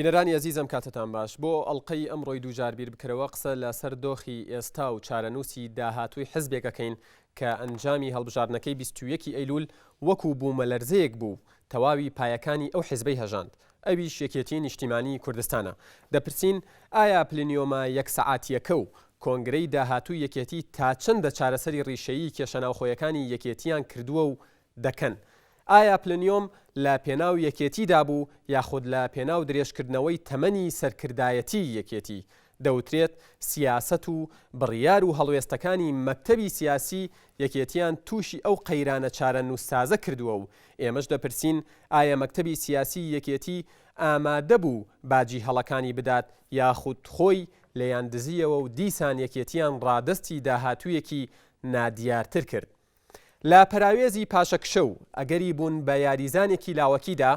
بینەرانی ئەزیزم کاتتان باش بۆ ئەڵلقەی ئەمڕۆی دووجار بیر بکەرەوە قسە لەسەر دۆخی ئێستا و چارەنووسی داهاتووی حزبێکەکەین کە ئەنجامی هەڵبژاردنەکەی 21 ئەیلول وەکو بوومەلەرزەیەک بوو تەواوی پایەکانی ئەو حیزبەی هەژاند ئەویش یەکێتی نیشتیمانی کوردستانە. دەپرسین ئایا پلنیۆمە یەک سەعاتیەکە و کۆنگرەی داهاتووی یەکێتی تا چەندە چارەسەری ڕیشەیی کێشەناوخۆیەکانی یەکێتیان کردووە و دەکەن؟ ئایا پلنیۆم لە پێناو یەکێتیدا بوو یاخود لە پێناو درێژکردنەوەی تەمەنی سەرکردایەتی یەکێتی؟ دەوترێت سیاسەت و بڕیار و هەڵوێستەکانی مەکتەبی سیاسی یەکێتیان تووشی ئەو قەیرانە چارە نووسسازە کردووە و ئێمەش دەپرسین ئایا مەکتەبی سیاسی یەکێتی ئامادە بوو باجی هەڵەکانی بدات یاخود خۆی لەیان دزیەوە و دیسان یەکێتیان ڕادستی داهاتوویەکی نادیارتر کرد؟ لە پەراوێزی پاشەکشە و ئەگەری بوون بە یاریزانێکی لاوەکیدا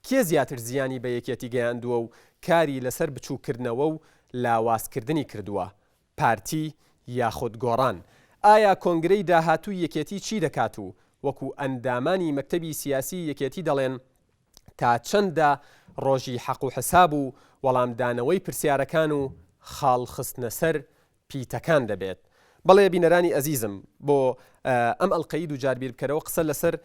کێ زیاتر زیانی بە یەکێتی گەیاندووە و کاری لەسەر بچووکردنەوە و لاوازکردنی کردووە؟ پارتی یاخود گۆڕان؟ ئایا کۆنگرەی داهاتووی یەکێتی چی دەکات و وەکو ئەندامانی مەکتەبی سیاسی یەکێتی دەڵێن تا چەندە ڕۆژی حەق و حساب و وەڵامدانەوەی پرسیارەکان و خاڵخستنە سەر پیتەکان دەبێت؟ بەڵێ بینەرانی ئەزیزم بۆ ئەم ئەڵلقەی دووجار بیر بکەرەوە قسە لەسەر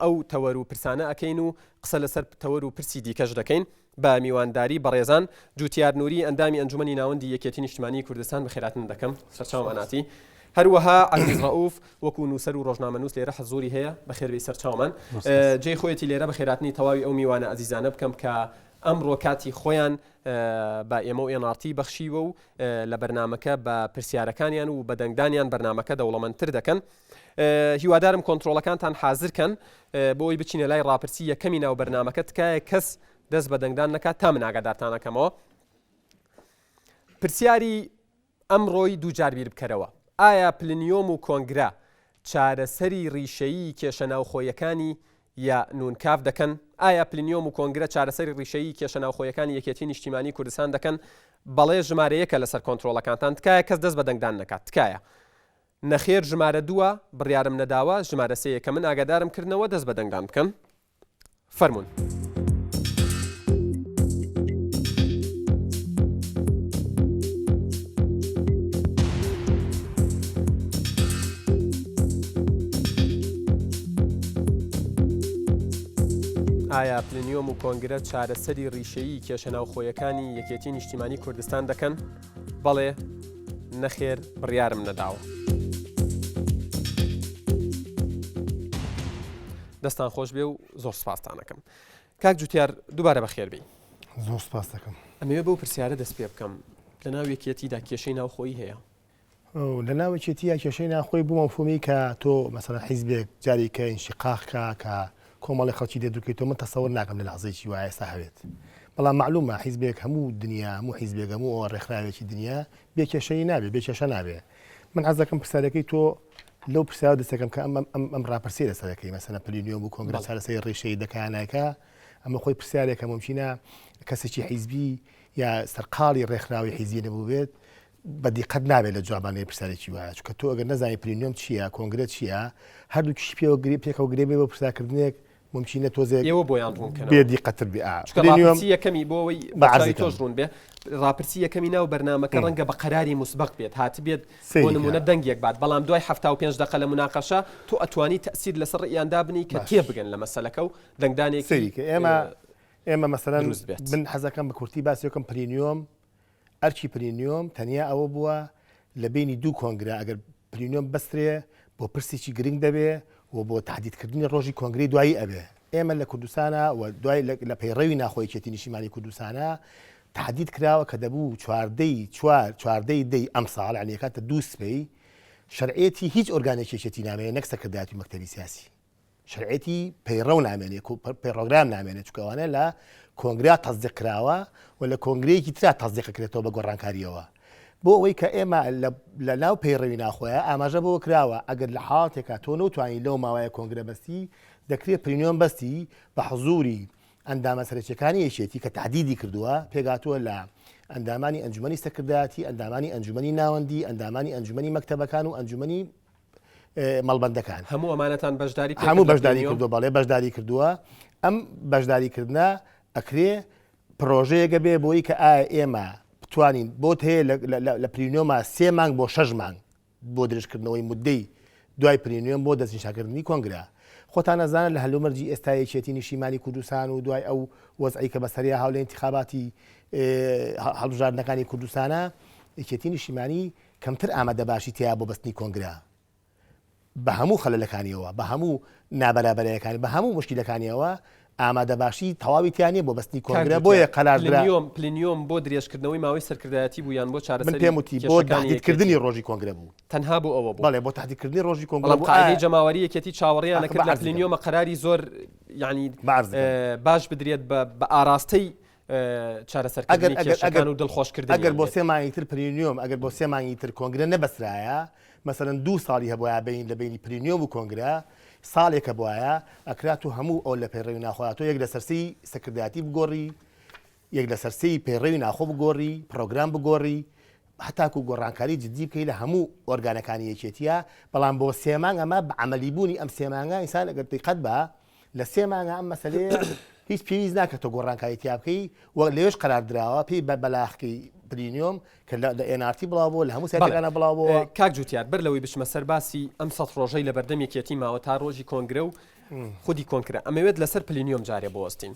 ئەو تەوەر و پرسانە ئەکەین و قسە لەسەر تەوەر و پرسی دیکەش دەکەین بە میوانداری بەڕێزان جوتیار نووری ئەندامی ئەنجومەنی ناوەندی یەکێتی نیشتیمانی کوردستان بەخێراتن دەکەم سەرچاوماناتی. هەروەها عەزیز ڕەئوف وەکو نووسەر و ڕۆژنامەنووس لێرە حەزوری هەیە بەخێربێی سەرچاومان جێی خۆیەتی لێرە بەخێراتنی تەواوی ئەو میوانە ئەزیزانە بکەم کە ئەمڕۆ کاتی خۆیان بە ئێمە و ئێنارتی بەخشیوە و لە بەرنمەکە بە پرسیارەکانیان و بەدەنگدانیان بەرنمەکە دەوڵەمەندتر دەکەن. هیوادارم کۆنتترۆلەکانتان حازرکەن بۆی بچینە لای ڕاپرسی یەکەمی ناو بەرنمەکە تکایە کەس دەست بە دەنگدان نەکات تا من ئاگادارتانەکەمەوە. پرسیاری ئەمڕۆی دووجار بیر بکەرەوە ئایا پلنیۆم و کۆنگرە چارەسەری ڕیشەیی کێشەناوخۆیەکانی یا نونکاف دەکەن؟ ئایا پلنیۆم و کۆنگرە چارەسەری ڕیشەیی کێشەناوخۆیەکانی یەکێتی نیشتیمانی کوردستان دەکەن؟ بەڵێ ژمارەیەکە لەسەر کۆنتترۆلەکانتان تکایە کەس دەست بە دەنگدان نەکات. تکایە نەخێر ژمارە دووە بڕیارم نەداوە ژمارە سەیەکە من ئاگادارم کردنەوە دەست بە دەنگدان بکەن. فەرمونون. ئایا پلنیۆم و کۆنگرە چارەسەری ڕیشەیی کێشەناوخۆیەکانی یەکێتی نیشتیمانی کوردستان دەکەن؟ بەڵێ نەخێر بڕیارم نەداوە. دەستان خۆش بێ و زۆر سوپاستانەکەم. کاک جوتیار دووبارە بەخێربی. زۆر سوپاس دەکەم. ئەمەوێ بەو پرسیارە دەست پێ بکەم لە ناو یەکێتیدا کێشەی ناوخۆیی هەیە؟ لە ناو یەکێتیە کێشەی ناوخۆی بوو مەفهومی کە تۆ مەسەڵەن حیزبێک جارێکە ئینشقاقکە کە کۆمەڵی خەڵکی دەدوکەیتەوە من تەسەوەر ناکەم لە لەحزەیەکی وایە ئێستا هەوێت. بەڵام معلومە حیزبێک هەموو دنیا هەموو حیزبێک هەموو ئەوە ڕێکخراوێکی دنیا بێ کێشەی نابێت بێ کێشە نابێت. من حەز دەکەم پرسیارەکەی تۆ لەو پرسیارە دەستەکەم کە ئەم ڕاپرسی لەسەرەکەی مەسەڵەن پلنیۆم و کۆنگرە چارەسەری ڕیشەیی دەکانایکە ئەمە خۆی پرسیارێکە ممکنە کەسێکی حیزبی یا سەرقاڵی ڕێکخراوی حیزبی نەبوو بێت بەدیقەت نابێت لە جوابانەی پرسیارێکی وایە چونکە تۆ ئەگەر نەزانی پلنیۆم چییە کۆنگرە چییە هەردووکیش پێکەوە گرێ بێ بۆ پرسیارکردنێک ممکنە تۆزێک ئێوە بۆیان ڕوونکەن بێدیقەتر بێ ڕاپرسی یەکەمی بۆەوەی بەعزی تۆش ڕوون بێ ڕاپرسی یەکەمی ناو بەرنامەکە ڕەنگە بە قەراری مسبەق بێت هات بێت بۆ نمونە دەنگێک بات بەڵام دوای 75 دقە لە مناقەشە تۆ ئەتوانی تەسیر لەسەر ڕیاندا بنی کە تێ بگەن لە مەسەلەکە و دەنگدانێکی ئێمە مەسەلەن من حەزەکەم بە کورتی باسیەکەم پلنیۆم ئەرکی پلنیۆم تەنیا ئەوە بووە لە بینی دوو کۆنگرە ئەگەر پلنیۆم بەسترێ بۆ پرسێکی گرنگ دەبێ و بۆ تهدیدکردنی ڕۆژی کۆنگری دوایی ئەبێ. ئێمە لە کوردستانە و دوای لە پەیڕەوی ناخۆی یەکێتی نیشتیمانی کوردستانە تهدید کراوە کە دەبوو چواردەی دەی ئەم ساڵ یعنی کاتە دوو سبەی شەرعێتی هیچ ئۆرگانێکی یەکێتی نامێنێت نەک سەرکردایەتی مەکتەبی سیاسی شەرعێتی پەیڕەو نامێنێت پەیڕۆگرام نامێنێت چونکە ئەوانە لە کۆنگرا تەزدیق کراوە و لە کۆنگرەیەکی ترا تەزدیق کرێتەوە بە گۆڕانکاریەوە بۆ ئەوەی کە ئێمە لە ناو پەیڕەوی ناخۆیە ئاماژە بۆ کراوە ئەگەر لە حاڵاتێکا تۆ نەتوانانی لەو ماوەیە کۆنگرە بەستی دەکرێت پرینیۆم بەستی بە حزوری ئەندامە سەرچەکانی یەکێتی کە تعدیدی کردووە پێگاتووە لە ئەندامانی ئەنجومەنی سەکردایەتی ئەندامانی ئەنجومەنی ناوەندی ئەندامانی ئەنجومەنی مەکتەبەکان و ئەنجومەنی مەڵبەندەکان هەموو ئەمانەتان بەشداری هەموو بەشداری کردو بەڵێ بەشداری کردووە ئەم بەشداریکردە ئەکرێ پرۆژەیەگە بێ بۆی کە ئایا ئێمە بتوانین بۆت هەیە لە پرینیۆمە 3 مانگ بۆ 6 مانگ بۆ درێژکردنەوەی مدەی دوای پرینیۆم بۆ دەستنیشانکردنی کۆنگرا خۆتان نەزانن لە هەلومەرجی ئێستا یەکێتی نیشتیمانی کوردستان و دوای ئەو وەزعی کە بەسەریا هاولێ انتخاباتی هەڵبژاردنەکانی کوردستانە یەکێتی نیشتیمانی کەمتر ئامادە باشی تیا بۆ بەستنی کۆنگرا بە هەموو خەلەلەکانیەوە بە هەموو نابەرابەرەکانی بە هەموو مشکلەکانیەوە ئامادە باشی تەواوی تیانێ بۆ بەستنی کۆنگرە بۆیە قەراردرا پلینیۆم بۆ درێژکردنەوەی ماوەی سەرکردایەتی بوو یان بۆ چارەسەری من پێم وتی بۆ تهدیدکردنی ڕۆژی کۆنگرە بوو تەنها بۆ ئەوە بوو بەڵێ بۆ تهدیدکردنی ڕۆژی کۆنگرە بوو قاعدەی جەماوەری یەکێتی چاوەڕێیان نەکرد لە پلینیۆمە قەراری زۆر یعنی باش بدرێت بە ئاراستەی چارەسەرکردنی کێشەکان و دڵخۆشکردنی ئەگەر بۆ 3 مانگی تر پرینیۆم ئەگەر بۆ 3 مانگی تر کۆنگرە نەبەسرایە مەسەرەن 2 ساڵی هەبووە بین لە بینی پرینیۆم و کۆنگرە ساڵێکە بواە ئەکرات و هەموو ئەو لە پەیڕەوی ناخۆاتۆ یەک لە سەرسی سەکردایەتی بگۆڕی یەک لە سەرسی پەیڕەوی ناخۆ بگۆڕی پرۆگرام بگۆڕی هەتاکو گۆڕانکاری جدی بکەی لە هەموو ئۆرگانەکانی یەکێتیە بەڵام بۆ 3 مانگ ئەمە بە عەمەلیبوونی ئەم 3 مانگە ئینسان ئەگەر دقت بە لە 3 مانگە ئەم مەسەلەیە هیچ پێویست ناکە تۆ گۆڕانکاری تیا بکەی وەک لەوێش قەراردراوە پێی بە بەلاخکەی پرینیۆم کە لە NRT بڵاوبووە لە هەموو سایتەکانە بڵاوبووە کاک جوتیار بەر لەوەی بچمە سەر باسی ئەم 100 ڕۆژەی لە بەردەم یەکێتی ماوە تا ڕۆژی کۆنگرە و خودی کۆنکرە ئەمەوێت لەسەر پلینیۆم جارێ بوەستین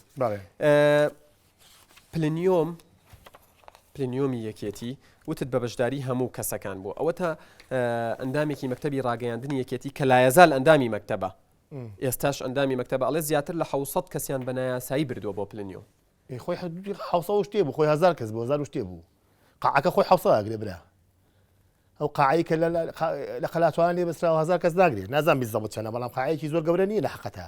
پلینیۆمی یەکێتی وتت بە بەشداری هەموو کەسەکان بوو ئەوە تا ئەندامێکی مەکتەبی ڕاگەیاندنی یەکێتی کە لایەزال ئەندامی مەکتەبە ئێستاش ئەندامی مەکتەبە ئەڵێ زیاتر لە 600 کەسیان بە نایاسایی بردووە بۆ پلینیۆم خۆی حوسە شتێ بوو خۆی 1000 کەس بۆ 1000 شتێ بوو قاعەکە خۆی حوسە ئەگرێ برا ئەو قاعەی کە لە خەلاتوان لێ بەسراوە 1000 کەس ناگرێت نازان بیزەبوت چەنە بەڵام قاعەیەکی زۆر گەورە نیە لە حقەتە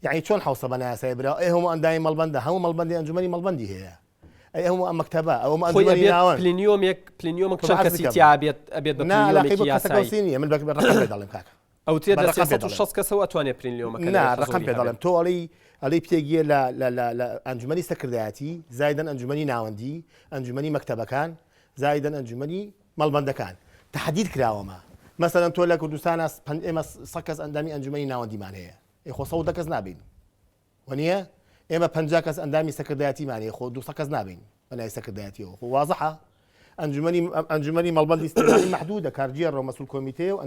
یعنی چۆن حوسە بە نایاسایی برا ئەی هەموو ئەندامی مەڵبەندە هەموو مەڵبەندی ئەنجومەنی مەڵبەندی هەیە ئەی هەموو ئەم مەکتەبە ئەوە ئەنجومەنی ناوەن پلینیۆمێک چەند کەسی تیا بێت ئەبێت بە پلینیۆمێکی یاسایی نیە من ڕقم پێدەڵێم کاکە ئەو تێ لە 360 کەسەوە ئەتوانێت پلینیۆمەکە نا ڕقم پێدەڵێم تۆ ئەڵەی پێگیە لە ئەنجومەنی سەکردایەتی زایدەن ئەنجومەنی ناوەندی ئەنجومەنی مەکتەبەکان زایدەن ئەنجومەنی مەڵبەندەکان تحدید کراوەمە مەسەلەن تۆ لە کوردستانە ئێمە 100 کەس ئەندامی ئەنجومەنی ناوەندیمان هەیە خۆ 100 کەس نابین وەنیە ئێمە 50 کەس ئەندامی سەکردایەتیمان هەیە خۆ 200 کەس نابین بەلای سەکردایەتیەوە خۆ وازەحە ئەنجومەنی مەڵبەندی استێمالی محدودە کارجیە ڕۆ مەسوول کۆمیتێ و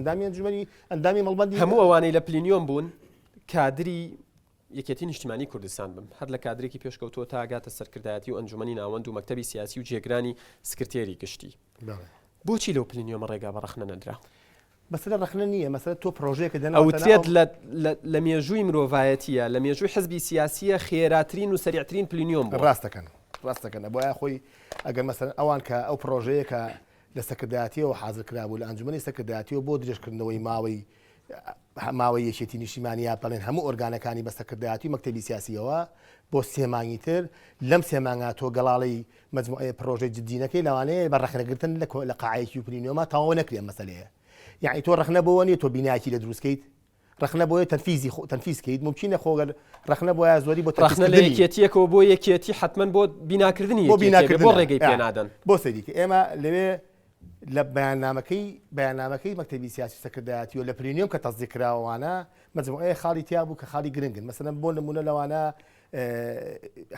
ئەندامی مەڵبەندی هەموو ئەوانەی لە پلینیۆم بوون کادری یەکێتی نیشتیمانی کوردستان بم هەر لە کادرێکی پێشکەوتۆ تا ئاگاتە سەرکردایەتی و ئەنجومەنی ناوەند و مەکتەبی سیاسی و جێگرانی سکرتێری گشتی بۆچی لەو پلینیۆمە ڕێگا بە ڕەخنە نەدرا مەسەلە ڕەخنە نییە مەسەلە تۆ پرۆژەیەکە دەنا ئەوترێت لە مێژووی مرۆڤایەتیە لە مێژووی حزبی سیاسیە خێراترین و سەریعترین پلینیۆم بوو ڕاستەکەن بۆیە خۆی ئەگەر مەسەلەن ئەوان کە ئەو پرۆژەیەکە لە سەکردایەتیەوە حازر کرابوو لە ئەنجومەنی سەکردایەتیەوە بۆ درێژکردنەوەی ماوەی یەکێتی نیشتیمانیا بەڵێن هەموو ئۆرگانەکانی بە سەکردایەتی و مەکتەبی سیاسیەوە بۆ 3 مانگی تر لەم 3 مانگا تۆ گەڵاڵی مەجموعەیە پرۆژەی جددینەکەی لەوانەیە بە ڕەخنەگرتن لە قاعەیەکی و پلینیۆمە تەواو نەکرێن مەسەلەیە یعنی تۆ ڕەخنە بۆەوە نیە تۆ بینایەکی لە دروستکەیت ڕەخنە بۆیە تەنفیزکەیت ممکنە خۆگەر ڕەخنە بۆیە زۆری بۆ ڕەخنە لە یەکێتیەکەوە بۆ یەکێتی حتمەن بۆ بیناکردنی بۆ ڕێگەی پێنادەن بۆ سەریکە ئێمە لەوێ لە بەیاننامەکەی مەکتەبی سیاسی سەکردایەتی و لە پلینیۆم کە تەزدیقراوانە مەجموعەیە خاڵی تیا بوو کە خاڵی گرنگن مەسەلەن بۆ نمونە لەوانە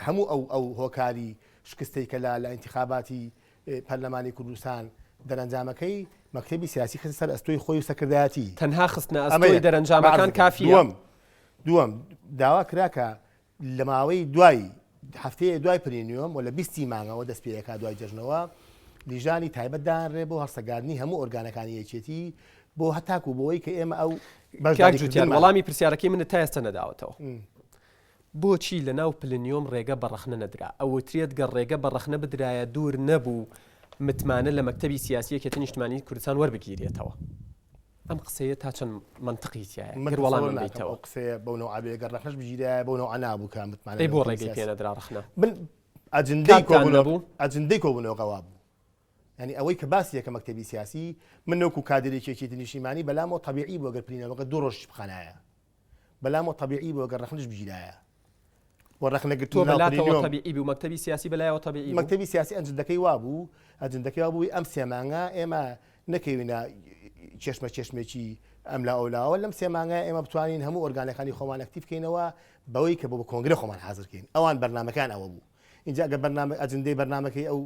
هەموو ئەو هۆکاری شکستەی کە لە انتخاباتی پەرلەمانی کوردستان دەرەنجامەکەی مەکتەبی سیاسی خستە سەر ئەستۆی خۆی و سەکردایەتی تەنها خستنە ئەستۆی دەرەنجامەکان کافیە دووەم داوا کراکە لە ماوەی دوای هەفتەیە دوای پلینیۆم و لە 20 مانگەوە دەست پێەکە دوای جەژنەوە لیژانی تایبەتدانڕێ بۆ هەرسەگاردنی هەموو ئۆرگانەکانی یەکێتی بۆ هەتاکو بۆەوەی کە ئێمە ئەو وەڵامی پرسیارەکەی منت تا ئێستا نەداوەتەوە بۆچی لە ناو پلینیۆم ڕێگە بە ڕەخنە نەدرا ئەوەترێت گەڕ ڕێگە بە ڕەخنە بدرایە دوور نەبوو متمانە لە مەکتەبی سیاسی یەکێتی نیشتیمانی کوردستان وەربگیرێتەوە ئەم قسەیە تا چەند منطقیتیایە وەڵام نەیتەوە قسەیە بەو نەوع ئەگەر ڕەخنەش بگیرایە بۆ نەوع نابوو کە متمانە بۆ ڕێگەی پێ نەدرا ڕەخنە ئەجندەی کۆبوونەوە قەوا بوو ینی ئەوەی کە باسی یەکە مەکتەبی سیاسی من نەوەکو کادرێکێکی نیشتیمانی بەلامەوە طبیعی بۆ گەر پلینەوەکە 2 ڕۆژ بخانایە بەلامەوە طبیعی بۆ گەر ڕەخنش بگیرایە وەڕەخنەگرتووە بەلاتەوە طبیعی بوو مەکتەبی سیاسی بەلایەوە طبیعی مەکتەبی سیاسی ئەنجندەکەی وابوو ئەجندەکەی وابووی ئەم سێمانگە ئێمە نەکەوینە چێشمێکی ئەم لا ئەولاوە لەم سێمانگە ئێمە بتوانین هەموو ئۆرگانەکانی خۆمان ئەکتیڤ بکەینەوە بەوەی کە بۆ کۆنگرە خۆمان حازرکەین ئەوان بەرنامەکان ئەوە بوو اینجا گە بەرنامە ئەجندەی بەرنامەکەی ئەو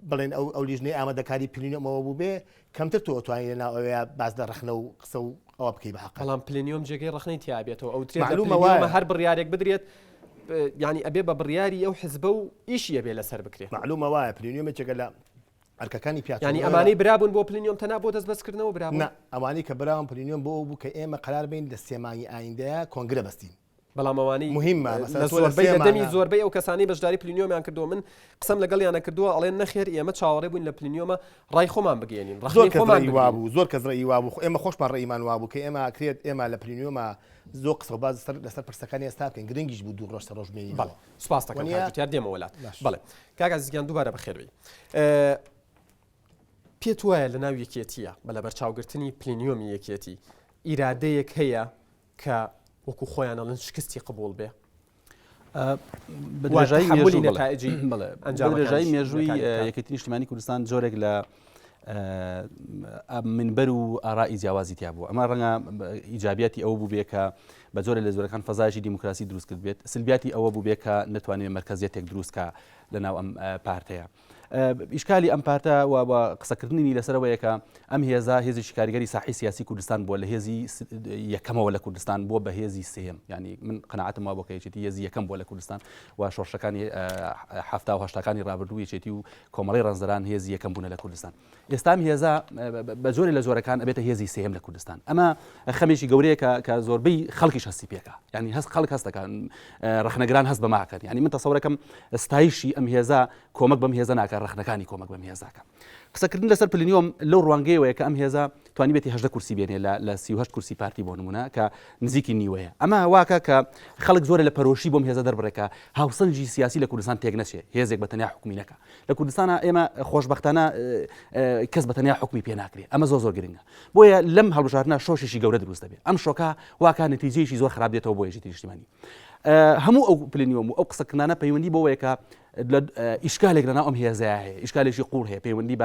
بڵێن ئەو لیژنەی ئامادەکاری پلینیۆمەوە بوو بێ کەمتر تۆ توانین لەناو ئەوەیە باس دەڕەخنە و قسە و ئەوە بکەی بەحەق بەڵام پلینیۆم جێگەی ڕەخنەی تیابێتەوە ئەو ترێمە هەر بڕیارێک بدرێت ینی ئەبێ بە بڕیاری ئەو حزبە و ئیشیە بێ لەسەر بکرێت معلومە وایە پلینیۆمێکێکە لە ئەرکەکانی پیاوە ینی ئەمانەی برابوون بۆ پلینیۆم تەنا بۆ دەست بەسکردنەوە برابوون ئەوانەی کە براون پلینیۆم بۆ بوو کە ئێمە قرار بین لە سێمانی ئایندەیە کۆنگرە بەستین بەڵام ئەوانەی مهمە زۆربەی لە دەمی زۆربەی ئەو کەسانی بەشداری پلینیۆمیان کردو من قسەم لەگەڵیانە کردووە ئەڵێن نەخێر ئێمە چاوەڕێ بووین لە پلینیۆمە ڕای خۆمان بگەێنین زۆر کەس ڕێی وابوو ئێمە خۆشمان ڕێیمان وابوو کە ئێمە کرێت ئێمە لە پلینیۆمە زۆر قسە باز لەسەر پرسەکانی ئێستا بکەین گرنگیش بوو 2 ڕۆژ ڕۆژمێنی بەڵێ سوپاس دەکەم یار دێمە وڵات بەڵێ کاک عەزیزگیان دووبارە بەخێربی پێت وایە لە ناو یەکێتیە بە لە بەرچاوگرتنی پلینیۆمی یەکێتی ئیرادەیەک هەیە کە وەکو خۆیان ئەڵێن شکستی قبول بێ بەدرێژایی مێژووی یەکێتی نیشتیمانی کوردستان جۆرێک لە منبەر و ئارایی جیاوازی تیا بوو ئەمە ڕەنگە ئیجابیاتی ئەوە بوو بێ کە بە جۆرە لە زۆرەکان فەزایشی دیموکراسی دروست کرد بێت سلبیاتی ئەوە بوو بێ کە نتوانێت مەرکەزیەتێک دروستکە لەناو ئەم پارتەیە ئیشکالی ئەم پارتە و قسەکردنی لەسەرەوەیە کە ئەم هێزا هێزی کاریگەری ساحی سیاسی کوردستان بووە لە هێزی یەکەمەوە لە کوردستان بۆ بە هێزی سێم ینی من قەناعەتم وا بۆ کە یەکێتی هێزی یەکەم بووە لە کوردستان و شۆڕشەکانی هەفتا و هەشتاکانی ڕابردوو یەکێتی و کۆمەڵی ڕەنزەران هێزی یەکەم بوون لە کوردستان ئێستا ئەم هێزا بە جۆرێ لە زۆرەکان ئەبێتە هێزی سێم لە کوردستان ئەمە خەمێکی گەورەیە کە زۆربەی خەڵکیش هەستی پێکە ینی خەڵک هەست دەکەن ڕەخنەگران هەست بەماکەن ینی من تەسەوڕەکەم ستایشی ئەم هێزا کۆمەک بەم هێزە ناکە ڕەخنەکانی کۆمەک بەم هێزاکە قسەکردن لەسەر پلینیۆم لەو ڕوانگەیەوەیە کە ئەم هێزا توانی بێتی 18 کورسی بێنێ لە 38 کورسی پارتی بۆ نمونە کە نزیکی نیوەیە ئەمە واکە کە خەڵک زۆرە لە پەرۆشی بۆم هێزە دەربڕێکە هاوسەنجی سیاسی لە کوردستان تێک نەچێ هێزێک بە تەنیا حکومی نەکە لە کوردستانە ئێمە خۆشبەختانە کەس بە تەنیا حکومی پێ ناکرێت ئەمە زۆر گرنگە بۆیە لەم هەڵبژاردنە شۆشێکی گەورە دروست دەبێت ئەم شۆکە واکە نەتیجەیەکی زۆر خراپ دێتەوە بۆ یەکێتی نیشتیمانی هەموو ئەو پلینیۆم و ئەو قسەکردانە پەیوەندی بەوەیە کە ئیشکالێک لەناو ئەم هێزەیە هەیە ئیشکالێکی قوڵ هەیە پەیوەندی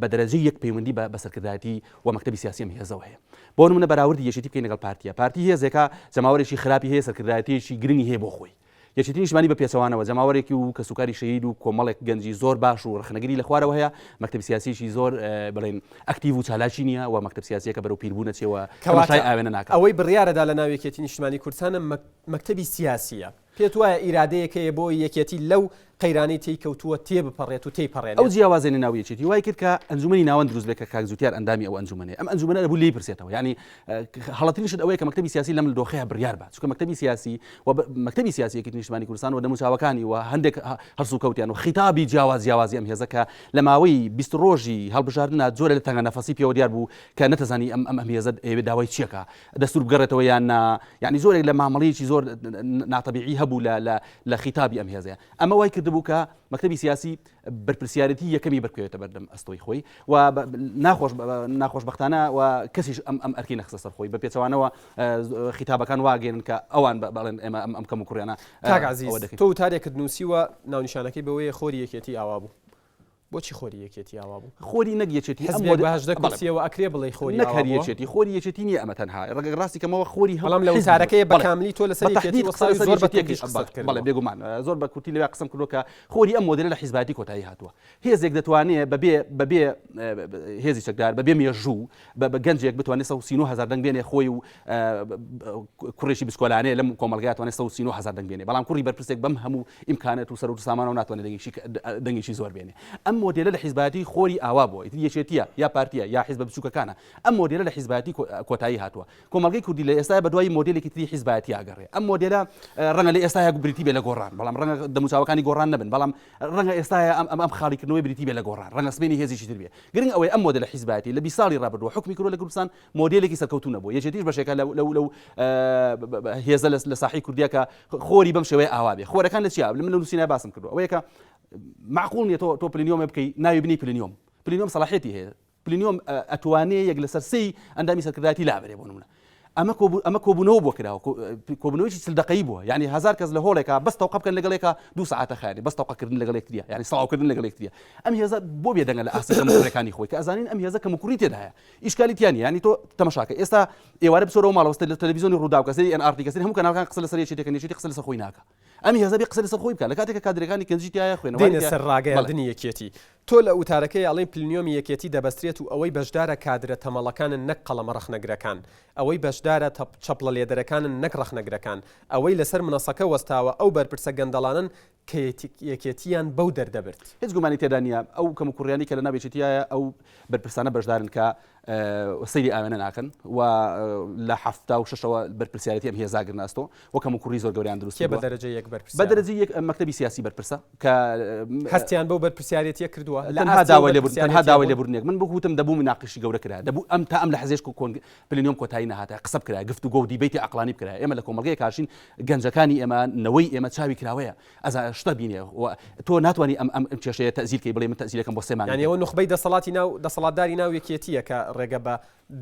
بە دەرەجەی یەک پەیوەندی بە سەرکردایەتی و مەکتەبی سیاسی ئەم هێزەوە هەیە بۆ نمونە بەراوردی یەکێتی بکەین لەگەڵ پارتی هێزێکە جەماوەرێکی خراپی هەیە سەرکردایەتیەکی گرنگی هەیە بۆ خۆی یەکێتی نیشتیمانی بە پێچەوانەوە جەماوەرێکی و کە سوکاری شەهید و کۆمەڵێک گەنجی زۆر باش و ڕخنەگیری لە خوارەوە هەیە مەکتەب سیاسیشی زۆر بڵێن ئەکتیڤ و چالاکی نییە و مەکتەب سیاسیەکە بەرەو پیربوو نەچێەوە کەواتای ئاوێنە ناکات ئەوەی بڕیارەدا لە ناو یەکێتی نیشتیمانی کوردستانە مەکتەبی سیاسیە پێت وایە ئیرادەیەکەیە بۆ یەکێتی لەو قەیرانی تی کەوتووە تێبپەڕێت و تێیپەڕێت ئەو جیاوازێنی ناو یەکێتی وای کرد کە ئەنجومەنی ناوەند دروست بێت کە کاک زوتیار ئەندامی ئەو ئەنجومەنەیە ئەم ئەنجومەنە دەبوو لێی پرسێتەوە ینی هەڵەتنیشت ئەوەیە کە مەکتەبی سیاسی لەم دۆخەیە بڕیار بات چونکە مەکتەبی سیاسی و مەکتەبی سیاسی یەکێتی نیشتیمانی کوردستان و دەموچاوەکانی و هەندێک هەرسوو کەوتیان و خیتابی جیاوازی ئەم هێزە کە لە ماوەی 20 ڕۆژی هەڵبژاردنە جۆرە لە تەنگە نەفەسی پێوە دیار بوو کە نەتەزانی ئەم هێزە داوای چیەکە دەستور بگەڕێتەوە یان ینی زۆرێک لە مامەڵەیەکی زۆر ناتەبیعی هەبوو لە خیتابی ئەم هێزەیە ئەمە وای کردبوو کە مەکتەبی سیاسی بەرپرسیارەتی یەکەمی بەرکوێتە بەردەم ئەستۆی خۆی و ناخۆشبەختانە و کەسیش ئەم ئەرکی نەخسە سەر خۆی بە پێچەوانەوە خیتابەکان واگەێنن کە ئەوان بەڵێن ئێمە ئەم کەم و کوڕیانە کاک عەزیز تۆ وتارێکت نووسیوە ناونیشانەکەی بەوەیە خۆری یەکێتی ئاوا بوو بۆچی خۆری یەکێتی ئاوا بوو خۆری نەگیەچێتی ئەم بەهشدە کورسیەوە ئەکرێ بڵێ خۆری نەکەریەچێتی خۆری یەکێتی نییە ئەمە تەنها ڕاستی کەمەوە خۆری هەڵام لە وتارەکەی بە کاملی تۆ لەسەر زۆر بەڵێ بێگومان زۆر بە کورتی لەوێ قسەم کردووە کە خۆری ئەم مۆدێلە لە حیزباتی کۆتایی هاتووە هێزێک دەتوانێت بەبێ هێزی چەکدار بەبێ مێژوو بە گەنجێک بتوانێت 130,000 دەنگ بێنێ خۆی و کوڕێکی بسکۆلانەیە لەم کۆمەلگای توانێت 130,000 دەنگ بێنێ بەڵام کوڕی بەرپرسێک بەم هەموو ئیمکانات و سەر و سامانەوە ناتوانێت دەنگێکی زۆر بێنێ ئەم مۆدێلە لە حیزباتی خۆری ئاوا بووە یەکێتیە یا پارتیە یا حیزب بچووکەکانە ئەم مۆدێلە لە حیزباتی کۆتایی هاتووە کۆمەلگەی کوردی لە ئێستا بە دوای مۆدێلێکی تری حیزباتی ئاگەڕێ ئەم مۆدێلە ڕەنگە لە ئێستا بریتی بێ لە گۆڕان بەڵام ڕەنگە دەموچاوەکانی گۆڕان نەبن بەڵام ڕەنگە ئێستا ئەم خاڵیکردنەوەی بریتی بێ لە گۆڕان ڕەنگە سبەینی هێزیشی تر بێ گرنگ ئەوەی ئەم مۆدێلە حیزباتی لە 20 ساڵی ڕابردووە حکمی کردووە لە کوردستان مۆدێلێکی سەرکەوتوو نەبووە یەکێتیش بەشێکە لەو هێزە لە ساحی کوردیەکە خۆری بەم شێوەیە ئاوا بێ خۆرەکان لە چیا من لە نووسینە باسم کردووە ئەوەیە کە معقول نیە تۆ پلینیۆم بکەی ناوی بنی پلینیۆم پلینۆم سەلاحێتی هەیە پلینۆم ئەتوانێت یەک لەسەر سەی ئەندامی سەرکردایەتی لابرێ بۆ نمونە ئەمە کۆبوونەوە بۆ کراوە کۆبوونەوەی سلدەقەی بووە یعنی هزار کەس لە هۆڵێکە بەس تەوقع بکەن لەگەڵێکە 2 ساعتە خیانی بەس تەوقعکردن لەگەڵ یەکتریە یعنی سڵاوکردن لەگەڵ یەکتریە ئەم هێزە بۆ بێدەنگە لە ئاسەکە مەکڕەکانی خۆی کە ئەزانین ئەم هێزە کەموکوڕی تێدایە ئیشکالیتیانی ینی تۆ تەماشاکە ئێستا ئێوارە بسۆرەوە ماڵەوەستە لە تەلەڤیزیۆنی ڕووداو کەسەری NRT کەسەری هەموو کەناڵەکان قسە لەسەر یەکێتێک نێشێتی قسە لەسەر خۆی ناکە ئەم هێزە بێ قسە لەسەر خۆی بکات لە کاتێکە کادرەکانی کەنجی تایە خوێنەوە دێنە سەر ڕاگەیاندنی یەکێتی تۆ لە ئوتارەکەی ئەڵێن پلنیۆمی یەکێتی دەبەسترێت و ئەوەی بەشدارە کادرە تەمەڵەکانن نەک قەڵەمە ڕەخنەگرەکان ئەوەی بەشدارە چەپڵە لێدەرەکانن نەک ڕەخنەگرەکان ئەوەی لەسەر منەسەکە وەستاوە ئەو بەرپرسە گەندەڵانن کە یەکێتیان بەو دەردەبرد هیچ گومانی تێدا نیە ئەو کەموکوڕیانی کە لە ناوێتیایە ئەو بەرپرسانە بەشدارن کە سەیری ئاوێنە ناکەن و لە 76ەوە بەرپرسیارەتی ئەم هێزاگر ناستۆ وە کەموکوڕی زۆر گەوریان دروست بە دەرەجە یەک بەرپرس بە دەرەجە یەک مەکتەبی سیاسی بەرپرسە کە هەستیان بەو بەرپرسیارەتیە کردووە تەنها داوای لێبوورنێک من بگوتم دەبوو مناقشی گەورە کرا دەبوو ئەم تا ئەم لە حەزێشک و پلنیۆم کۆتایی نەهاتە قسە بکرا گفتو گۆ و دیبەیتی عەقلانی بکرا ئێمە لە کۆمەڵگەی کاشین گەنجەکانی ئێمە نەوەی ئێمە چاوی کراوەیە ئەزا شتە بینێ و تۆ ناتوانانی ئەم کێشەیە تەزیرکەی بڵێ من تەزیرەکەم بۆ سێمان یعنی ئەوە نخبەی دەسەڵاتداری ناو یەکێتیە کە ڕێگە بە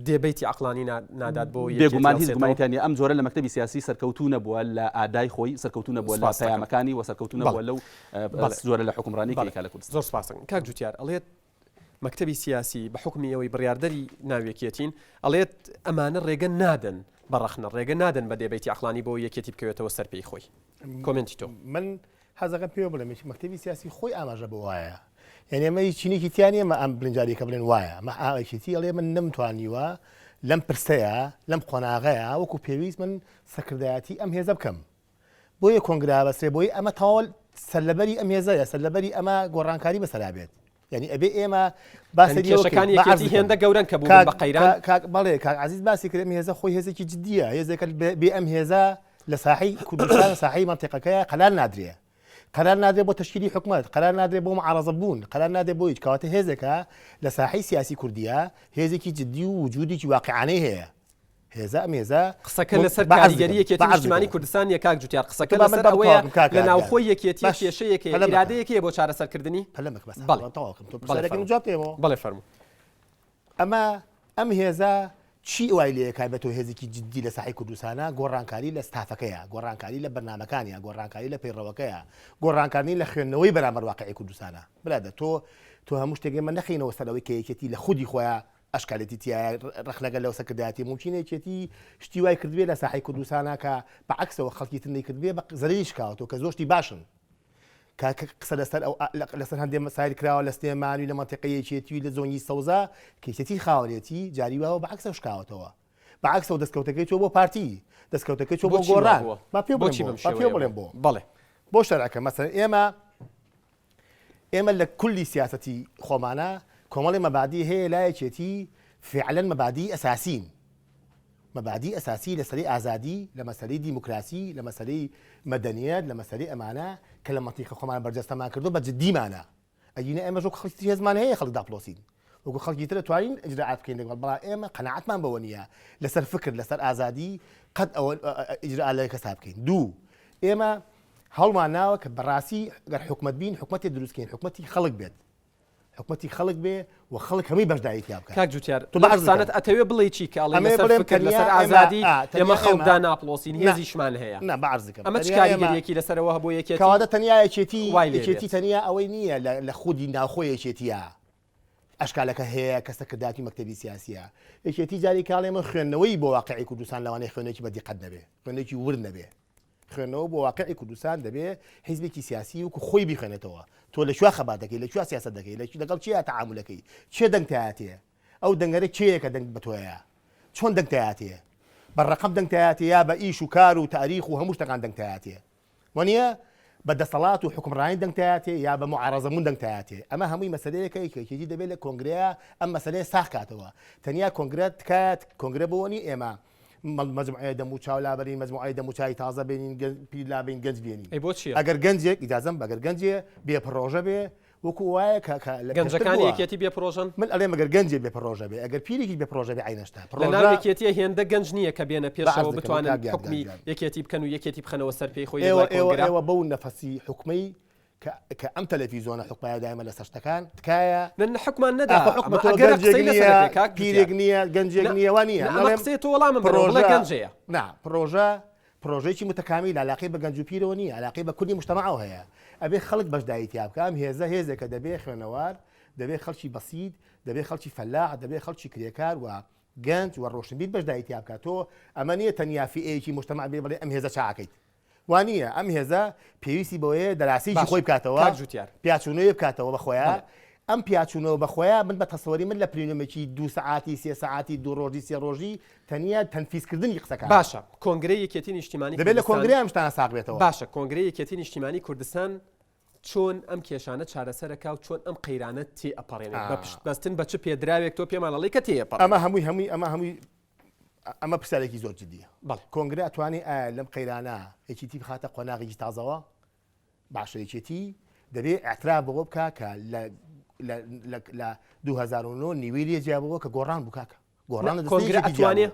دێبەیتی عەقلانی نادات بۆ بێگومان هیچ گومانیتانی ئەم جۆرە لە مەکتەبی سیاسی سەرکەوتو نەبووە لە ئادای خۆی سەرکەوتو نەبووە لە پەیامەکانی و سەرکەوتو نەبووە لەو جۆرە لە حکومڕانی کە لە کوردستان زۆر سپاس کاک جوتیار ئەڵێت مەکتەبی سیاسی بە حکمی ئەوەی بڕیاردەری ناویەکێتین ئەڵێت ئەمانە ڕێگە نادەن بەڕەخنە ڕێگە نادەن بە دێبەیتی عەقلانی بۆ یەکێتی بکەوێتەوە سەر پێی خۆی کۆمنتی تۆ من حەزەکەم پێ بڵێم مەکتەبی سیاسی خۆی ئاماژە بە وایە یعنی ئەمە چینێکی تیانە مە ئەم بلنجاریکە بڵێن وایە مە ئاوێکێتی ئەڵێ من نەمتوانیوە لەم پرسەیە لەم قۆناغەیە وەکو پێویست من سەکردایەتی ئەم هێزە بکەم بۆیە کۆنگرا بەسرێ بۆی ئەمە تاوەڵ سەرلەبەری ئەم هێزەیە سەرلەبەری ئەمە گۆڕانکاری بەسەرا بێت یعنی ئەبێ ئێمە باسەکانی یەکێتی هێندە گەورن کە بوو بە قەیران بەڵێ کاک عەزیز باسی کرد ئەم هێزە خۆی هێزێکی جددیە هێزێکە بێ ئەم هێزە لە ساحەی کوردستان ساحەی مەنتیقەکەیە قەرار نادرێ قرار نادرێت بۆ تشکیلی حکومت قرار نادرێت بۆ معارەزە بوون قرار نادرێت بۆ هیچ کەواتە هێزێکە لە ساحەی سیاسی کوردیە هێزێکی جددی و وجودێکی واقعانەی هەیە هێزە ئەم هێزە قسەکە لەسەر کاریگەری یەکێتی نیشتیمانی کوردستان یە کاک جوتیار قسەکە لەسەر ئەوەیە لە ناوخۆی یەکێتی کێشەیەکە ئیرادەیەکە بۆ چارەسەرکردنی بەڵێ فەرموو ئەم هێزە چی وای لێ کایبەتەوە هێزێکی جددی لە ساحەی کوردستانە گۆڕانکاری لە ستافەکەیە گۆڕانکاری لە بەرنامەکانیە گۆڕانکاری لە پەیڕەوەکەیە گۆڕانکاری لە خوێندنەوەی بەرامبەر واقعی کوردستانە برادە تۆ هەموو شتێکمە نەخینەوە سەرەوەی کە یەکێتی لە خودی خۆیان ئەشکالێتی تایە ڕخنەگە لەو سەکردایەتی ممکنێکێتی شتی وای کردوێ لە ساحەی کوردستانە کە بەعکسەوە خەڵکی تر نەیکردوێ بە زەریش کاوەتەوە کە زۆشتی باشن قسە لەسەر هەندێک مەسایل کراوە لە سلێمانی لە مەنتیقەیەکێتی لە زۆنی سەوزە کێشێتی خاوەنێتی جاریواوە بەعکسە شکاوەتەوە بەعکسەوە دەستکەوتەکەی تۆ بۆ پارتی دەستکەوتەکەی تۆ بۆ گۆڕان پێ بڵێن بڵێ بۆ شەرەکە مەسەن ئێمە لە کولی سیاسەتی خۆمانە کۆمەڵی مەبادی هەیە لایەکێتی فعلەن مەبادی ئەساسین مەبادی ئەساسی لەسەری ئازادی لە مەسەلەی دیموکراسی لە مەسەلەی مەدەنیەت لە مەسەلەی ئەمانە کە لە مەنتیقە خۆمان بەرجەستەمان کردو بە جددیمانە ئەگینە ئێمە ژۆ خەڵکی هێزمان هەیە خەڵک داپلۆسین وەکو خەڵکی ترە توانین ئیجراعات بکەین لەگەڵ بەڵام ئێمە قەناعەتمان بەوە نییە لەسەر فکر لەسەر ئازادی قەت ئەوە ئیجراء لە کەسا بکەین دوو ئێمە هەڵمان ناوە کە بەڕاستی گەر حکومەت بین حکومەتی دروستکەین حکومەتی خەڵک بێت حکومەتی خەڵک بێ و خەڵک هەمووی بەشداریتیا بکات کاک جوتیار تو بەعزانت ئەتەوێ بڵێ چی کە ئەڵێ لەسەر ئازادی ئێمە خەڵکدا ناپڵۆسین هێزیشمان هەیە نا بەعرزەکەم ئەمە چ کاریگەریەکی لەسەرەوە هەبوو یەکێتی کەواتە تەنیا یەکێتی تەنیا ئەوەی نییە لە خودی ناوخۆی یەکێتیە ئەشکالەکە هەیە کە سەکرداتی مەکتەبی سیاسیە یەکێتی جاری کاڵێ من خوێندنەوەی بۆ واقعی کوردستان لەوانەیە خوێندێکی بەدیقەت نەبێ خوێندێکی ورد نەبێ خوێندنەوە بۆ واقعی کوردستان دەبێ حیزبێکی سیاسی وکو خۆی بیخوێنێتەوە تۆ لە کوێ خەبات دەکەی لە کوێ سیاست دەکەی لەگەڵ چیا تەعاملەکەی چێ دەنگتایەتەیە ئەو دەنگەرە چەیەکە دەنگ بە تۆیە چۆن دەنگتایەتەیە بەڕەقەم دەنگتایەتە یا بە ئیش و کار و تاریخ و هەموو شتەکان دەنگتایەتەیە وانە بە دەسەڵات و حکمڕانی دەنگتایەتێ یا بە معارەزەمون دەنگتایەتێ ئەمە هەمووی مەسەلەیەکە کێکی دەبێت لە کۆنگرەیە ئەم مەسەلەیە ساخ کاتەوە تەنیا کۆنگرەت کات کۆنگرە بۆنی ئێمە مجموعه دەمو چاو لابرین مجموعه دەمو چای تازە بینین پیر لابین گەنج بینین ئەگەر گەنجێک ئیجازەم بەگەر گەنجێ بێ پرۆژە بێ وەکو وایە گەنجەکانی یەکێتی بێ پرۆژن من ئەڵێ مەگەر گەنجێ بێ پرۆژە بێ ئەگەر پیرێکی بێ پرۆژە بێ عینەشتا لە ناو یەکێتیە هێندە گەنج نییە کە بێنە پێشەوە بتوانن حکمی یەکێتی بکەن و یەکێتی بخەنەوە سەر پێی خۆی ئێوە بەو نەفەسی حکومەی کە ئەم تەلەڤیزۆنە حکومای دایمە لە سەشتەکان تکایە لأن حکمان نەدا حکومە تۆ گەنجێک نییە پیرێک نییە گەنجێک نییە وانە ئەمە قسەی تۆ وەڵامم بڵێ گەنجەیە نا پرۆژەیەکی متەکامی علاقەی بە گەنج و پیرەوە نیە علاقەی بە کوردی مجتەمەعەوە هەیە ئەبێ خەڵک بەشداریتیا بکە ئەم هێزێکە دەبێ خوێنەوار دەبێ خەڵکی بەسیط دەبێ خەڵکی فەلاح دەبێ خەڵکی کرێکار و گەنج و ڕۆشنبیر بەشداریتیا بکات تۆ ئەمە نیە تەنیا فئەیەکی مجتەمەع بێ بڵێ ئەم هێزە چاکەیت وانە ئەم هێزە پێویستی بۆیە دەراسیی خۆی بکاتەوە پیاچوونەوەی بکاتەوە بە خۆیان ئەم پیاچوونەوە بە خۆیان من بە تەسەوەری من لە پرینۆمێکی 2 سعاتی 3 سعاتی 2 ڕۆژی 3 ڕۆژی تەنیا تەنفیزکردنی قسەکان باشە کۆنگرەی یەکێتی نیشتیمانی دەبێت لە کۆنگرەی ئەم شتانە ساغ بێتەوە باشە کۆنگرەی یەکێتی نیشتیمانی کوردستان چۆن ئەم کێشانە چارەسەرەکە و چۆن ئەم قەیرانە تێئەپەڕێنێت بە پشتبەستن بە چ پێدراوێک تۆ پێمانەڵی کە تێپەڕ ئەمە پرسیارێکی زۆر جدیە کۆنگرە ئەتوانێت لەم قەیرانە یەکێتی بخاتە قۆناغێکی تازەوە باشە یەکێتی دەبێت ئاعتراف بەوە بکە کە لە 2009 نیویریە جیابەوە کە گۆڕان بکاکە گۆڕان ئەتوانێت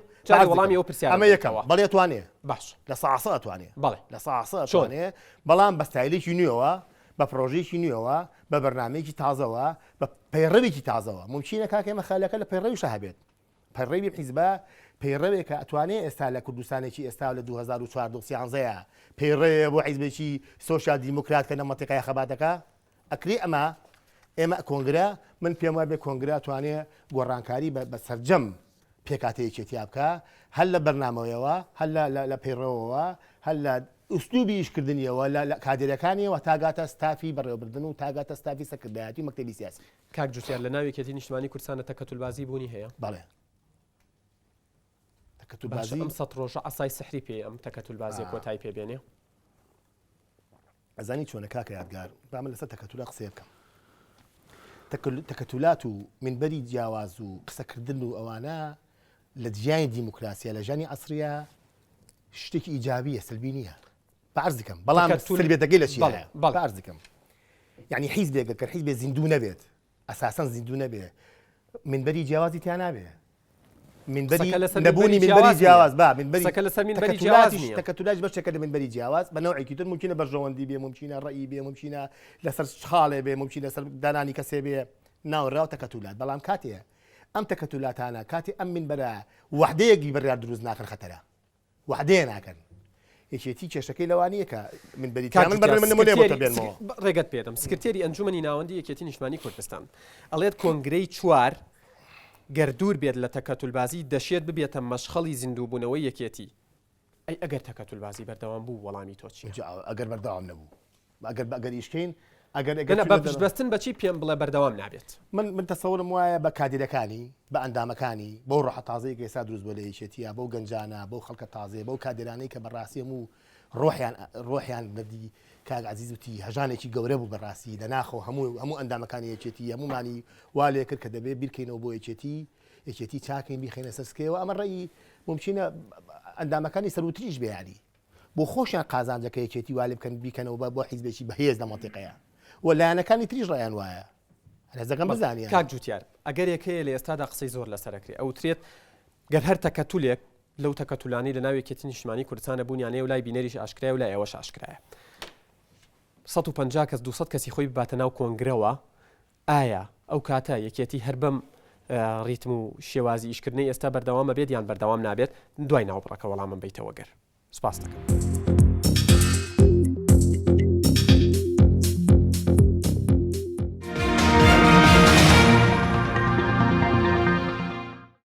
وەڵامی ئەو پرسیارە ئەمە یەکەوە بەڵێ ئەتوانێت باش لە ساسە ئەتوانێت بەڵێ لە ساسە ئەتوانێت بەڵام بە ستایلێکی نوێەوە بە پرۆژێکی نوێەوە بە بەرنامەیەکی تازەوە بە پەیڕەوێکی تازەوە ممکنە کاکە ئێمە خەلەکە لە پەیڕەویش هەبێت پەیڕەوی حیزبە پەیڕەوێکە ئەتوانێت ئێستا لە کوردستانێکی ئێستا لە 2014 پەیڕەوێ بۆ حیزبێکی سۆشیال دیموکرات کە لە مەنتیقای خەباتەکە ئەکری ئێمە کۆنگرە من پێم وایە بێ کۆنگرە توانێت گۆڕانکاری بە سەرجەم پێکاتەیەکێتیا بکە هەل لە بەرنامەوەیەوە هەل لە پەیڕەوەوە هەل لە ئوستوبی ئیشکردنیەوە لە کادرەکانیەوە تاگاتە ستافی بەڕێوەبردن و تاگاتە ستافی سەکردایەتی مەکتەبی سیاسی کاک جوتیار لە ناوی یەکێتی نیشتیمانی کوردستانە تەکەتولبازی بوونی هەیە بەڵێ تەکەتولبازی ئەم 100 ڕۆژە ئاسای سحری پێ ئەم تەکەتولبازیە کۆتایی پێبێنێ ئەزانی چۆنە کاکە یادگار با من لەسەر تەکەتولا قسە بکەم تەکەتولات و منبەری جیاواز و قسەکردن و ئەوانە لە جیانی دیموکراسیە لە ژانی عەسریە شتێکی ئیجابیە سلبی نییە بەعرض دەکەم بەڵام سلبیەتەکەی لە چی هەیە بەعرض دەکەم یعنی حیزبێک کە حیزبێ زیندوو نەبێت ئەساساً زیندوو نەبێت منبەری جیاوازی تیان نابێت منبەری نەبوونی منبەری جیاواز تەکەتولاش بەشێکە لە منبەری جیاواز بە نەوعێکی تر ممکنە بەرژەوەندی بێ ممکنە ڕەئی بێ ممکنە لەسەر خاڵێ بێ ممکنە لەسەر دانانی کەسێ بێ ناوەڕاو تەکەتولات بەڵام کاتێ ئەم تەکەتولاتانە کاتی ئەم منبەرە وحدەیەکی بەڕیار دروست ناکەن خەتەرە وحدەیە ناکەن یەکێتی کێشەکەی لەوانەیە کە منبەری ڕێگەت پێدەم سکرتێری ئەنجومەنی ناوەندی یەکێتی نیشتیمانی کوردستان ئەڵێت کۆنگرەی 4 گەردوور بێت لە تەکەتولبازی دەشێت ببێتە مەشخەڵی زیندووبوونەوەی یەکێتی ئەگەر تەکەتولبازی بەردەوام بوو وەڵامی تۆ چی ئەگەر بەردەوام نەبوو ئەگەر ئیشکەین بەستن بەچی پێم بڵێ بەردەوام نابێت من تەسەورم وایە بە کادیرەکانی بە ئەندامەکانی بۆ ڕۆحە تازەی کە ئێستا دروست بۆ لە یەکێتیە بەو گەنجانە بەو خەڵکە تازێ بەو کادرانەی کە بەڕاستیم و ڕۆحیان بەدی کاک عەزیز وتی هەژانێکی گەورە بوو بەڕاستی لەناخەوە هەموو ئەندامەکانی یەکێتی هەمومانی وا لێ کرد کە دەبێت بیرکەینەوە بۆ یەکێتی چاکەین بیخێنە سەرسکەوە ئەمە ڕێی ممکنە ئەندامەکانی سەروتریش بێیانی بۆ خۆشیان قازانجەکە یەکێتی وا لێ بکەن بیکەنەوە بۆ حیزبێکی بەهێز لە مەنتیقەیە و لایەنەکانی تریش ڕایان وایە هەرزەکەم بزانیان کاک جوتیار ئەگەر یەکەیە لە ئێستادا قسەی زۆر لەسەرەکری ئەوترێت گەر هەر تەکەتولێک لەو تەکەتولانی لە ناوی یەکێتی نیشتیمانی کوردستانە بوونیانەیە و لای بینەریش ئاشکرایە و لای ئێوەش ئاشکرایە 150 کەس 200 کەسی خۆی بباتە ناو کۆنگرەوە ئایا ئەو کاتە یەکێتی هەر بەم ڕیتم و شێوازی ئیشکردنی ئێستا بەردەوامە بێت یان بەردەوام نابێت دوای ناوبڕەکە وەڵامم بیتەوە گەر سپاس دەکەم.